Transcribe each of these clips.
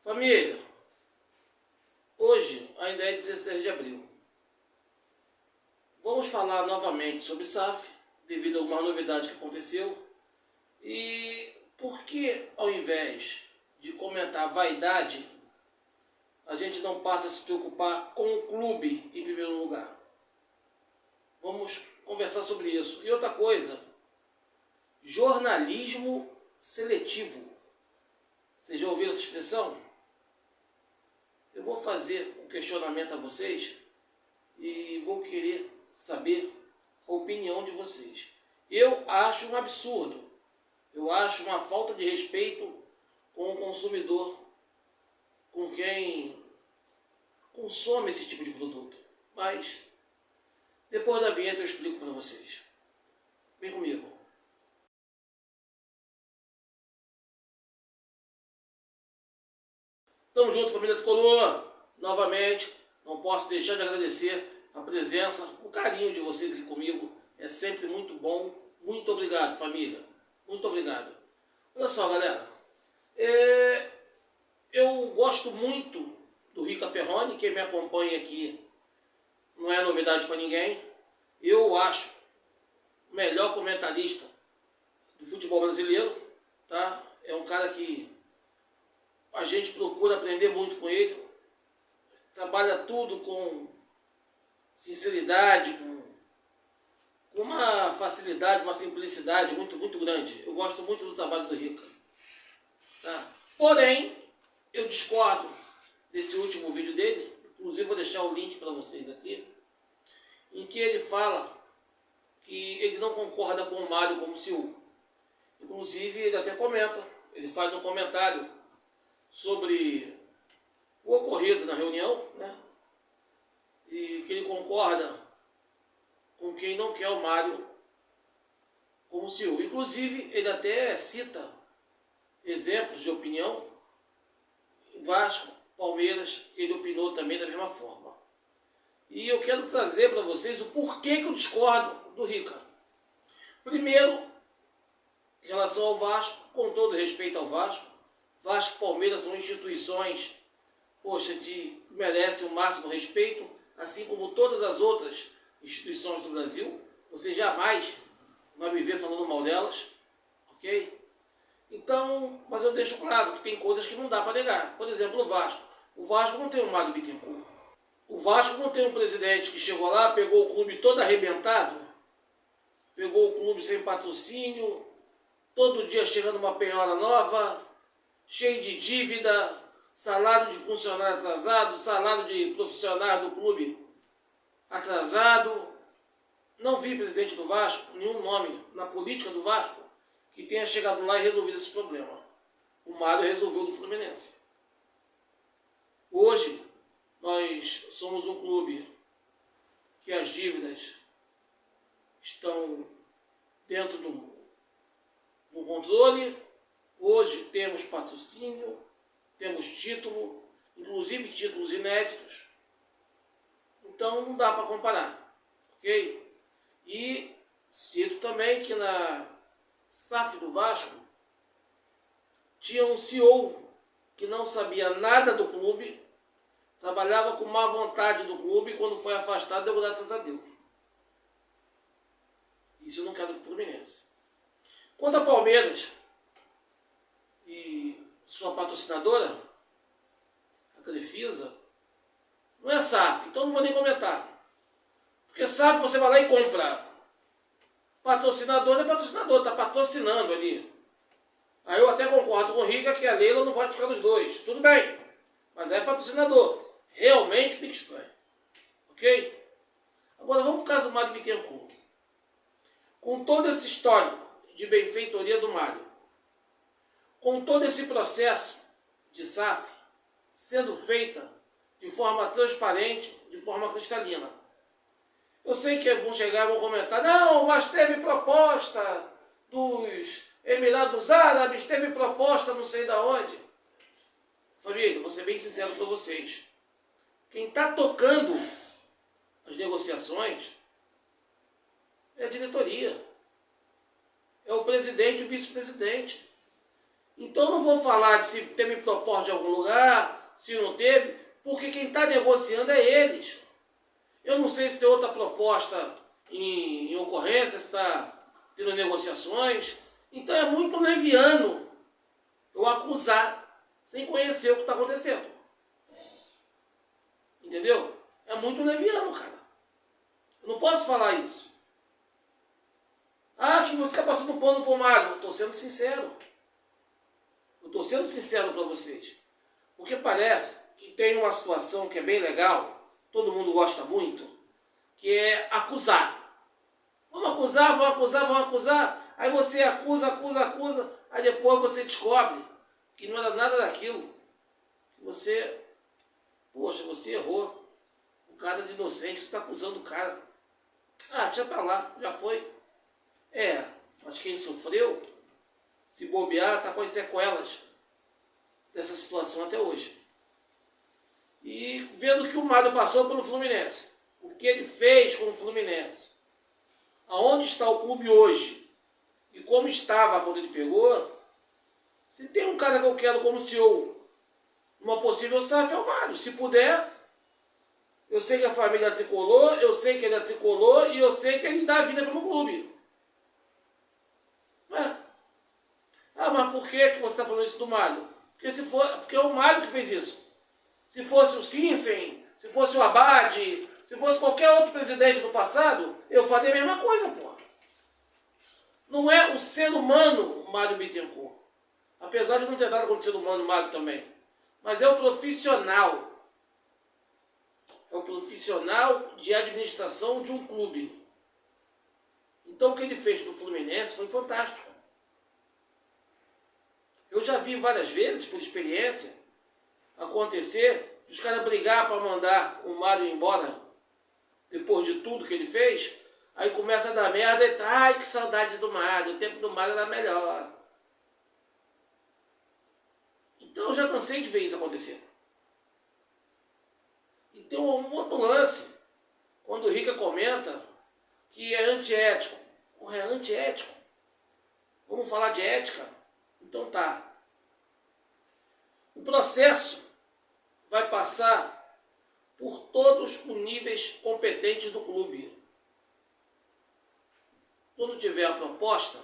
Família, hoje ainda é 16 de abril. Vamos falar novamente sobre SAF, devido a uma novidade que aconteceu. E por que, ao invés de comentar a vaidade, a gente não passa a se preocupar com o clube em primeiro lugar? Vamos conversar sobre isso. E outra coisa, jornalismo seletivo. Vocês já ouviram essa expressão? Eu vou fazer um questionamento a vocês e vou querer saber a opinião de vocês. Eu acho um absurdo. Eu acho uma falta de respeito com o consumidor, com quem consome esse tipo de produto. Mas depois da vinheta eu explico para vocês. Vem comigo. Tamo junto, família Tricolor. Novamente, não posso deixar de agradecer a presença, o carinho de vocês aqui comigo. É sempre muito bom. Muito obrigado, família. Muito obrigado. Olha só, galera. Eu gosto muito do Rica Perrone. Quem me acompanha aqui não é novidade para ninguém. Eu acho o melhor comentarista do futebol brasileiro. Tá? É um cara que a gente procura aprender muito com ele. Trabalha tudo com sinceridade, com uma facilidade, uma simplicidade muito grande. Eu gosto muito do trabalho do Rica. Tá? Porém, eu discordo desse último vídeo dele. Inclusive vou deixar o link para vocês aqui, em que ele fala que ele não concorda com o Mário como CEO. Inclusive ele até comenta, ele faz um comentário sobre o ocorrido na reunião, né? E que ele concorda com quem não quer o Mário como CEO. Inclusive, ele até cita exemplos de opinião, Vasco, Palmeiras, que ele opinou também da mesma forma. E eu quero trazer para vocês o porquê que eu discordo do Rica. Primeiro, em relação ao Vasco, com todo respeito ao Vasco, Vasco e Palmeiras são instituições, que merecem o máximo respeito, assim como todas as outras instituições do Brasil. Você jamais vai me ver falando mal delas, ok? Então, mas eu deixo claro que tem coisas que não dá para negar. Por exemplo, o Vasco. O Vasco não tem um Mário Bittencourt. O Vasco não tem um presidente que chegou lá, pegou o clube todo arrebentado, pegou o clube sem patrocínio, todo dia chegando uma penhora nova, cheio de dívida, salário de funcionário atrasado, salário de profissional do clube atrasado. Não vi presidente do Vasco, nenhum nome na política do Vasco, que tenha chegado lá e resolvido esse problema. O Mário resolveu do Fluminense. Hoje, nós somos um clube que as dívidas estão dentro do controle. Hoje temos patrocínio, temos título, inclusive títulos inéditos. Então não dá para comparar, ok? E cito também que na SAF do Vasco tinha um CEO que não sabia nada do clube, trabalhava com má vontade do clube e quando foi afastado deu graças a Deus. Isso eu não quero do Fluminense. Quanto a Palmeiras e sua patrocinadora, a Crefisa, não é SAF, então não vou nem comentar. Porque SAF você vai lá e compra. Patrocinador é patrocinador, está patrocinando ali. Aí eu até concordo com o Rica que a Leila não pode ficar nos dois. Tudo bem, mas é patrocinador. Realmente fica estranho. Ok? Agora vamos para o caso do Mário Bittencourt. Com todo esse histórico de benfeitoria do Mário, com todo esse processo de SAF sendo feita de forma transparente, de forma cristalina. Eu sei que vão chegar e vão comentar, não, mas teve proposta dos Emirados Árabes, teve proposta não sei da onde. Família, vou ser bem sincero para vocês. Quem está tocando as negociações é a diretoria. É o presidente e o vice-presidente. Então eu não vou falar de se teve proposta de algum lugar, se não teve, porque quem está negociando é eles. Eu não sei se tem outra proposta em ocorrência, se está tendo negociações. Então é muito leviano eu acusar sem conhecer o que está acontecendo. Entendeu? É muito leviano, cara. Eu não posso falar isso. Ah, que você está passando pano pro Mário. Eu estou sendo sincero. Eu estou sendo sincero para vocês. Porque parece que tem uma situação que é bem legal, todo mundo gosta muito, que é acusar. Vamos acusar, vamos acusar, vamos acusar. Aí você acusa, acusa, acusa. Aí depois você descobre que não era nada daquilo. Você, poxa, você errou. O cara de inocente, você está acusando o cara. Ah, deixa pra lá, já foi. Mas quem sofreu, se bobear, está com as sequelas dessa situação até hoje. E vendo que o Mário passou pelo Fluminense, o que ele fez com o Fluminense, aonde está o clube hoje e como estava quando ele pegou, se tem um cara que eu quero como CEO, uma possível SAF é o Mário. Se puder, eu sei que a família tricolor, eu sei que ele é tricolor e eu sei que ele dá a vida pelo clube. Mas por que você está falando isso do Mário? Porque é o Mário que fez isso. Se fosse o Sinsen, se fosse o Abad, se fosse qualquer outro presidente do passado, eu faria a mesma coisa, pô. Não é o ser humano o Mário Bittencourt. Apesar de não ter nada contra o ser humano, o Mário também. Mas é o profissional. É o profissional de administração de um clube. Então o que ele fez no Fluminense foi fantástico. Eu já vi várias vezes, por experiência, acontecer, os caras brigar para mandar o Mário embora, depois de tudo que ele fez, aí começa a dar merda e ai, que saudade do Mário, o tempo do Mário era melhor. Então eu já cansei de ver isso acontecer. E tem um outro lance, quando o Rica comenta que é antiético. É antiético? Vamos falar de ética? Então tá. O processo vai passar por todos os níveis competentes do clube. Quando tiver a proposta,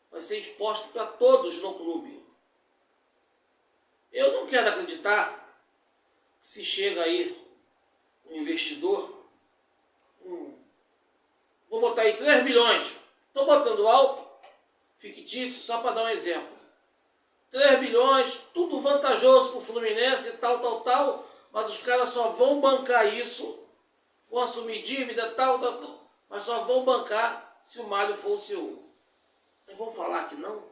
vai ser exposto para todos no clube. Eu não quero acreditar que se chega aí um investidor, vou botar aí 3 bilhões, estou botando alto, fictício, só para dar um exemplo. 3 bilhões, tudo vantajoso para o Fluminense e tal, mas os caras só vão bancar isso, vão assumir dívida, tal, mas só vão bancar se o Mário for o CEO. Mas vão falar que não?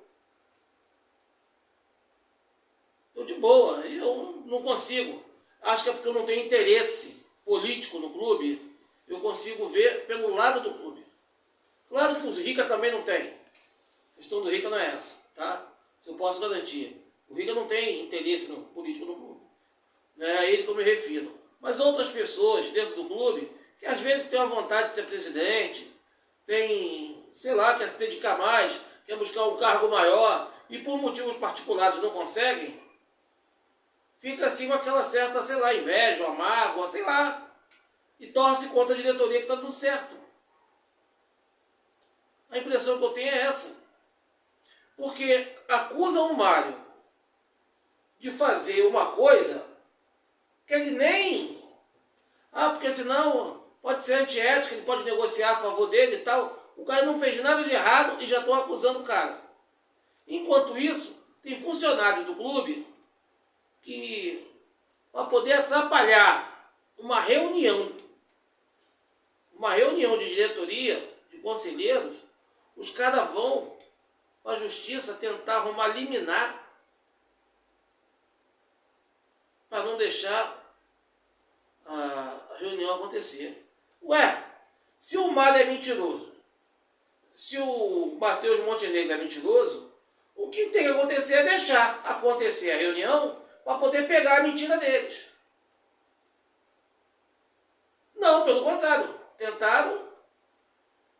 Eu de boa, eu não consigo. Acho que é porque eu não tenho interesse político no clube, eu consigo ver pelo lado do clube. Claro que o Rica também não tem. A questão do Rica não é essa, tá? Isso eu posso garantir. O Rica não tem interesse no político no clube. Não é a ele que eu me refiro. Mas outras pessoas dentro do clube, que às vezes têm a vontade de ser presidente, tem, sei lá, quer se dedicar mais, quer buscar um cargo maior, e por motivos particulares não conseguem, fica assim com aquela certa, sei lá, inveja, uma mágoa, sei lá, e torce contra a diretoria que está tudo certo. A impressão que eu tenho é essa. Porque acusam o Mário de fazer uma coisa que ele nem... porque senão pode ser antiético, ele pode negociar a favor dele e tal. O cara não fez nada de errado e já estão acusando o cara. Enquanto isso, tem funcionários do clube que, para poder atrapalhar uma reunião de diretoria, de conselheiros, os caras vão para a justiça tentar arrumar liminar para não deixar a reunião acontecer. Se o Mário é mentiroso, se o Matheus Montenegro é mentiroso, o que tem que acontecer é deixar acontecer a reunião para poder pegar a mentira deles. Não, pelo contrário, tentaram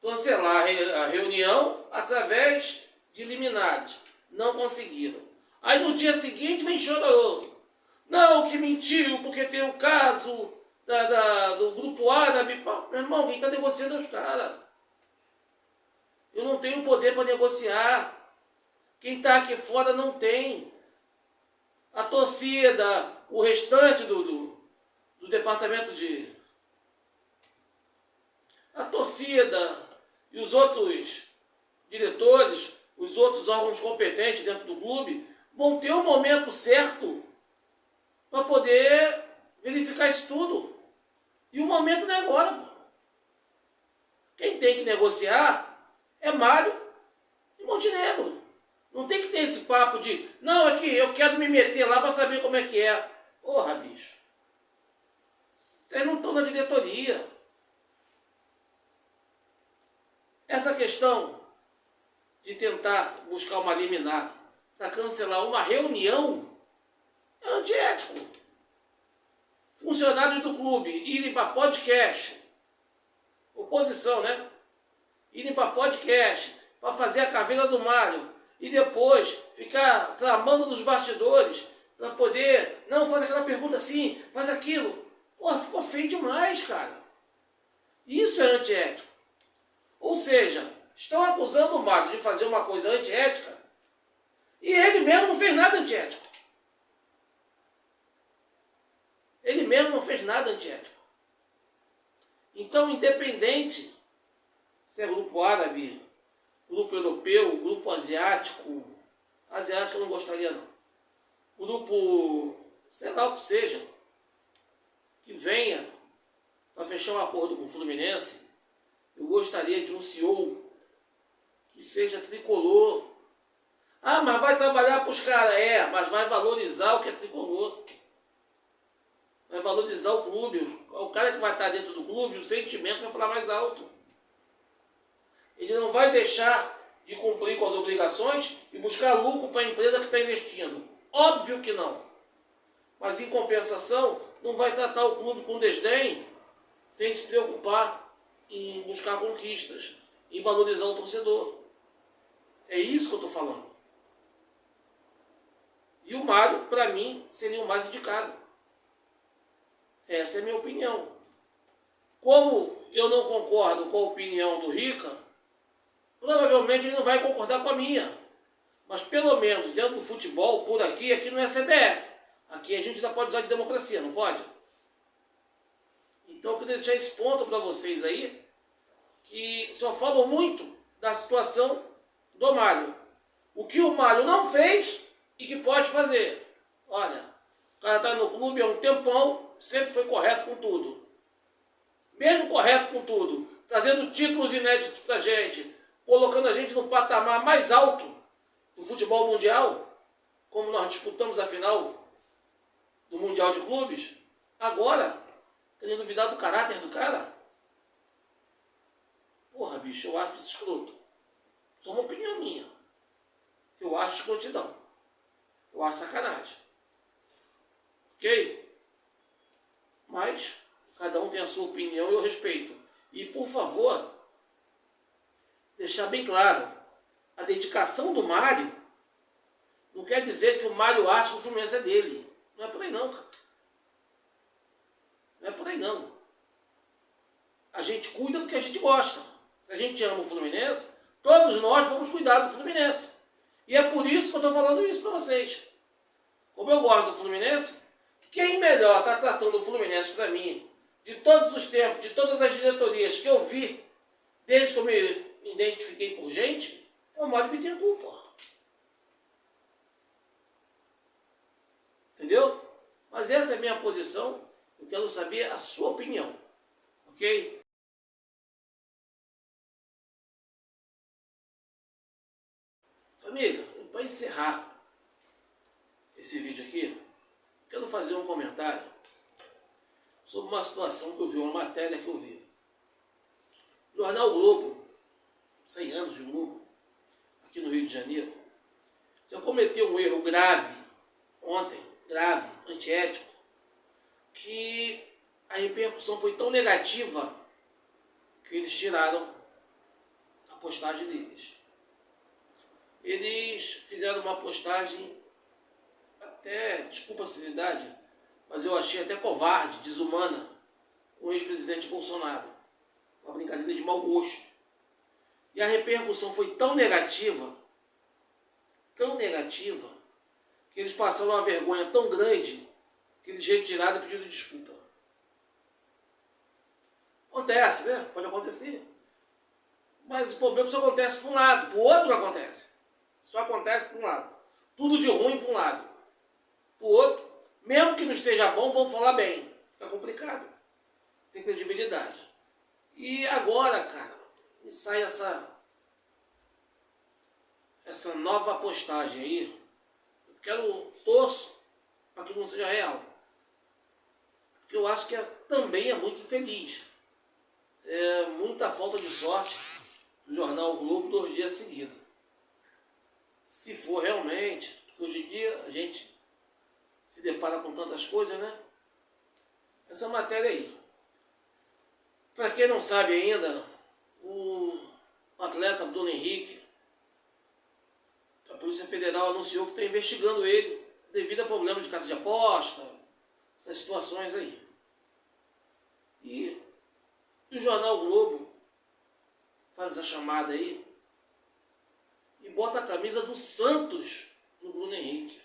cancelar a reunião através de liminares. Não conseguiram. Aí no dia seguinte vem chororô. Não, que mentiu, porque tem o caso do grupo árabe. Meu irmão, quem está negociando é os caras. Eu não tenho poder para negociar. Quem está aqui fora não tem. A torcida, o restante do departamento de... A torcida e os outros diretores, os outros órgãos competentes dentro do clube, vão ter o momento certo para poder verificar isso tudo. E o momento não é agora. Pô. Quem tem que negociar é Mário e Montenegro. Não tem que ter esse papo de, não, é que eu quero me meter lá para saber como é que é. Porra, bicho. Vocês não estão na diretoria. Essa questão de tentar buscar uma liminar para cancelar uma reunião é antiético. Funcionários do clube irem para podcast, oposição, né? Irem para podcast para fazer a caveira do Mário e depois ficar tramando nos bastidores para poder, não, faz aquela pergunta assim, faz aquilo. Porra, ficou feio demais, cara. Isso é antiético. Ou seja, estão acusando o Mário de fazer uma coisa antiética e ele mesmo não fez nada antiético. Ele mesmo não fez nada antiético. Então, independente se é grupo árabe, grupo europeu, grupo asiático, asiático eu não gostaria não, grupo, sei lá o que seja, que venha para fechar um acordo com o Fluminense, eu gostaria de um CEO que seja tricolor. Ah, mas vai trabalhar para os caras. É, mas vai valorizar o que é tricolor. Vai valorizar o clube. O cara que vai estar dentro do clube, o sentimento vai falar mais alto. Ele não vai deixar de cumprir com as obrigações e buscar lucro para a empresa que está investindo. Óbvio que não. Mas em compensação, não vai tratar o clube com desdém, sem se preocupar em buscar conquistas, em valorizar o torcedor. É isso que eu estou falando. E o Mário, para mim, seria o mais indicado. Essa é a minha opinião. Como eu não concordo com a opinião do Rica, provavelmente ele não vai concordar com a minha. Mas pelo menos dentro do futebol, por aqui não é CBF. Aqui a gente ainda pode usar de democracia, não pode? Então eu queria deixar esse ponto para vocês aí, que só falam muito da situação do Mário. O que o Mário não fez e que pode fazer. Olha, o cara está no clube há um tempão, sempre foi correto com tudo. Mesmo correto com tudo, trazendo títulos inéditos para a gente, colocando a gente no patamar mais alto do futebol mundial, como nós disputamos a final do Mundial de Clubes, agora, querendo duvidar do caráter do cara. Porra, bicho, eu acho isso escroto. Só uma opinião minha. Eu acho escrotidão. Eu acho sacanagem. Ok? Mas, cada um tem a sua opinião e eu respeito. E, por favor, deixar bem claro, a dedicação do Mário não quer dizer que o Mário acha que o Fluminense é dele. Não é por aí não, cara. Não é por aí não. A gente cuida do que a gente gosta. Se a gente ama o Fluminense, todos nós vamos cuidar do Fluminense. E é por isso que eu estou falando isso para vocês. Como eu gosto do Fluminense, quem melhor está tratando o Fluminense para mim, de todos os tempos, de todas as diretorias que eu vi, desde que eu me identifiquei por gente, é o Mário Bittencourt, pô. Entendeu? Mas essa é a minha posição. Eu quero saber a sua opinião. Ok? Família, para encerrar esse vídeo aqui, quero fazer um comentário sobre uma situação que eu vi, uma matéria que eu vi. Jornal Globo, 100 anos de Globo, aqui no Rio de Janeiro, já cometeu um erro grave ontem, grave, antiético, que a repercussão foi tão negativa que eles tiraram a postagem deles. Eles fizeram uma postagem até, desculpa a sinceridade, mas eu achei até covarde, desumana, o ex-presidente Bolsonaro. Uma brincadeira de mau gosto. E a repercussão foi tão negativa, que eles passaram uma vergonha tão grande que eles retiraram e pediram desculpa. Acontece, né? Pode acontecer. Mas o problema só acontece para um lado, para o outro não acontece. Só acontece para um lado. Tudo de ruim para um lado. Para o outro, mesmo que não esteja bom, vão falar bem. Fica complicado. Tem credibilidade. E agora, cara, me sai essa nova postagem aí. Eu torço para que não seja real. Porque eu acho que também é muito infeliz. É muita falta de sorte do jornal o Globo 2 dias seguidos. Se for realmente, porque hoje em dia a gente se depara com tantas coisas, né? Essa matéria aí. Para quem não sabe ainda, o atleta Bruno Henrique, a Polícia Federal anunciou que está investigando ele devido a problemas de casa de aposta, essas situações aí. E o jornal Globo faz essa chamada aí e bota a camisa do Santos no Bruno Henrique.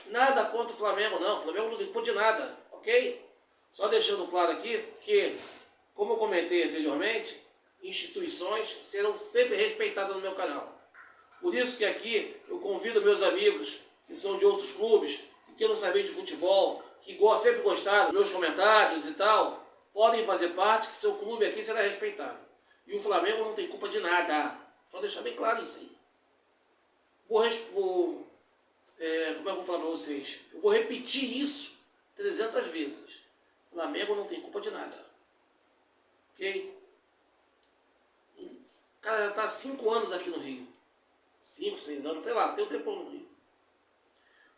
Nada contra o Flamengo, não. O Flamengo não limpou de nada, ok? Só deixando claro aqui que, como eu comentei anteriormente, instituições serão sempre respeitadas no meu canal. Por isso que aqui eu convido meus amigos que são de outros clubes, que queiram saber de futebol, que sempre gostaram dos meus comentários e tal, podem fazer parte, que seu clube aqui será respeitado. E o Flamengo não tem culpa de nada. Só deixar bem claro isso aí. Como é que eu vou falar para vocês? Eu vou repetir isso 300 vezes. O Flamengo não tem culpa de nada. Ok? O cara já está há 5 anos aqui no Rio. 5, 6 anos, sei lá, tem um tempo no Rio.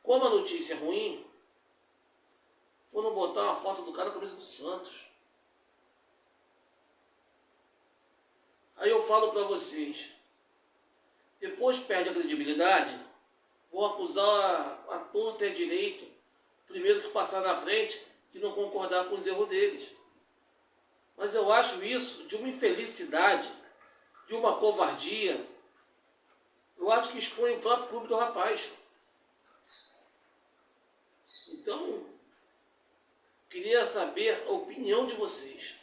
Como a notícia é ruim, foram botar uma foto do cara na camisa do Santos. Aí eu falo para vocês, depois perde a credibilidade, vão acusar a torta e a direito, o primeiro que passar na frente, que não concordar com os erros deles. Mas eu acho isso de uma infelicidade, de uma covardia. Eu acho que expõe o próprio clube do rapaz. Então, queria saber a opinião de vocês.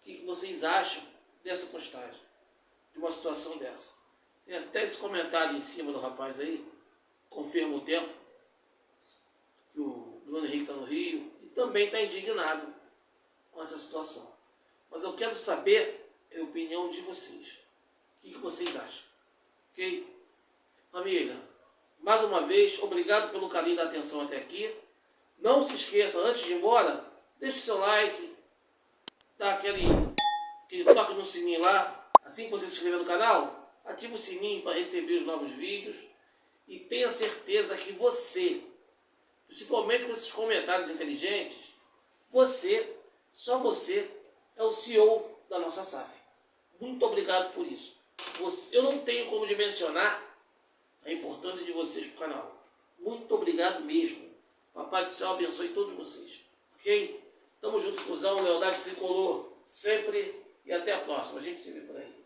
O que vocês acham dessa postagem, de uma situação dessa? Tem até esse comentário em cima do rapaz aí, confirma o tempo, que o Bruno Henrique está no Rio, e também está indignado com essa situação. Mas eu quero saber a opinião de vocês. O que vocês acham? Ok? Família, mais uma vez, obrigado pelo carinho da atenção até aqui. Não se esqueça, antes de ir embora, deixe o seu like, dá aquele toque no sininho lá. Assim que você se inscrever no canal, ative o sininho para receber os novos vídeos. E tenha certeza que você, principalmente com esses comentários inteligentes, só você é o CEO da nossa SAF. Muito obrigado por isso. Eu não tenho como dimensionar a importância de vocês para o canal. Muito obrigado mesmo. Papai do Céu abençoe todos vocês. Ok? Tamo junto, fusão, lealdade tricolor. Sempre e até a próxima. A gente se vê por aí.